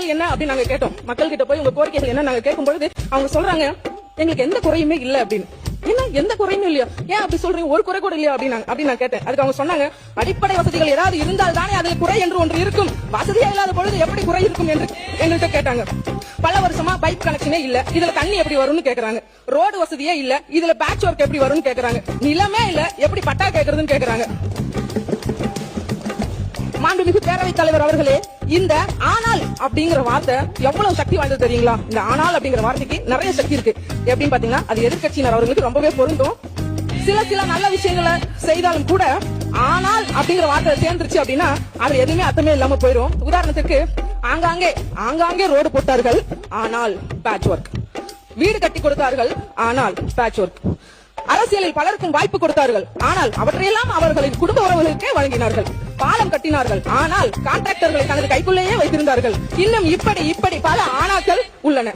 கோரிக்கைகள் என்ன அப்படின்னு நாங்க கேட்டோம். மக்கள் கிட்ட போய் உங்க கோரிக்கைகள் என்ன நாங்க கேட்கும் பொழுது அவங்க சொல்றாங்க எங்களுக்கு எந்த குறையுமே இல்ல அப்படின்னு. என்ன எந்த குறையுமே இல்லையா, ஏன் அப்படி சொல்றீங்க, ஒரு குறை கூட இல்லையா அப்படின்னு நான் கேட்டேன். அதுக்கு அவங்க சொன்னாங்க அடிப்படை வசதிகள் ஏதாவது இருந்தால் தானே அதில் குறை என்று ஒன்று இருக்கும், வசதியா இல்லாத பொழுது எப்படி குறை இருக்கும் என்று எங்கள்கிட்ட கேட்டாங்க. பல வருஷமா பைப் கனெக்ஷனே இல்ல, இதுல தண்ணி எப்படி வரும்னு கேக்குறாங்க. ரோடு வசதியே இல்ல, இதுல பேட்ச் ஒர்க் எப்படி வரும்னு கேக்குறாங்க. நிலமே இல்ல, எப்படி பட்டா கேக்குறதுன்னு கேக்குறாங்க. மாண்புமிகு பேரவைத் தலைவர் அவர்களே, இந்த ஆனால் அப்படிங்கிற வார்த்தை எவ்வளவு சக்தி வாய்ந்தது தெரியுங்களா? இந்த ஆனால் அப்படிங்கிற வார்த்தைக்கு நிறைய சக்தி இருக்கு. எப்படின்னு பாத்தீங்கன்னா அது எதிர்க்கட்சியினர் அவர்களுக்கு ரொம்பவே பொருந்தும். சில நல்ல விஷயங்களை செய்தாலும் கூட ஆனால் அப்படிங்கிற வார்த்தை சேர்ந்துருச்சு அப்படின்னா அது எதுவுமே அர்த்தமே இல்லாம போயிடும். உதாரணத்துக்கு ஆங்காங்கே ரோடு போட்டார்கள், ஆனால் பேட்ச் ஒர்க். வீடு கட்டி கொடுத்தார்கள், ஆனால் பேட்ச் ஒர்க். அரசியலில் பலருக்கும் வாய்ப்பு கொடுத்தார்கள், ஆனால் அவற்றையெல்லாம் அவர்களின் குடும்ப உறவுகளுக்கே வழங்கினார்கள். பாலம் கட்டினார்கள், ஆனால் கான்ட்ராக்டர்களை தனது கைக்குள்ளேயே வைத்திருந்தார்கள். இன்னும் இப்படி பல ஆனாக்கள் உள்ளன.